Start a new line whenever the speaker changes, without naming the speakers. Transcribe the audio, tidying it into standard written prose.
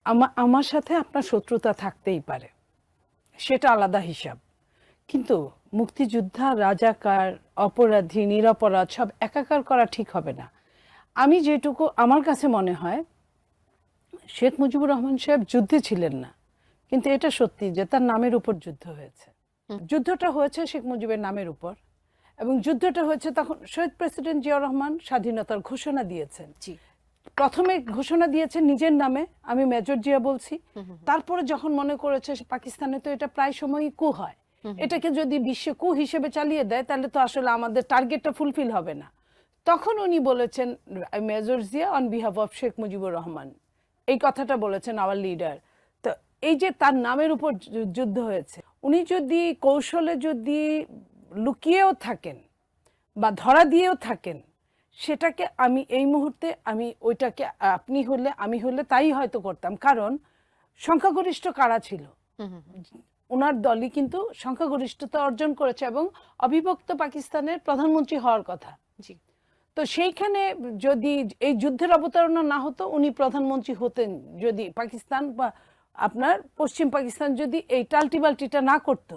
আমার সাথে আপনার শত্রুতা থাকতেই পারে, সেটা আলাদা হিসাব। কিন্তু মুক্তিযোদ্ধা, রাজাকার, অপরাধী, নিরপরাধ সব একাকার করা ঠিক হবে না। আমি যেটুকু আমার কাছে মনে হয়, শেখ মুজিবুর রহমান সাহেব যুদ্ধে ছিলেন না, কিন্তু এটা সত্যি যে তার নামের উপর যুদ্ধ হয়েছে। যুদ্ধটা হয়েছে শেখ মুজিবের নামের উপর, এবং যুদ্ধটা হয়েছে তখন শহীদ প্রেসিডেন্ট জিয়াউর রহমান স্বাধীনতার ঘোষণা দিয়েছেন।
জি।
প্রথমে ঘোষণা দিয়েছেন নিজের নামে, আমি মেজর জিয়া বলছি। তারপরে যখন মনে করেছে পাকিস্তানে তো এটা প্রায় সময়ই কু হয়, এটাকে যদি বিশ্ব কু হিসেবে চালিয়ে দেয় তাহলে তো আসলে আমাদের টার্গেটটা ফুলফিল হবে না। তখন উনি বলেছেন major Zia on behalf of Sheikh Mujibur Rahman, এই কথাটা বলেছেন আওয়ার লিডার। তো এই যে তার নামের উপর যুদ্ধ হয়েছে, উনি যদি কৌশলে যদি লুকিয়েও থাকেন বা ধরা দিয়েও থাকেন, সেটাকে আমি এই মুহূর্তে আমি ওইটাকে আপনি হলে আমি হলে তাই হয়তো করতাম। কারণ সংখ্যাগরিষ্ঠ কারা ছিল, ওনার দলই কিন্তু সংখ্যাগরিষ্ঠতা অর্জন করেছে এবং অবিভক্ত পাকিস্তানের প্রধানমন্ত্রী হওয়ার কথা।
জি।
তো সেইখানে যদি এই যুদ্ধের অবতারণা না হতো, উনি প্রধানমন্ত্রী হতেন যদি পাকিস্তান বা আপনার পশ্চিম পাকিস্তান যদি এই টালটিবালটিটা না করতো।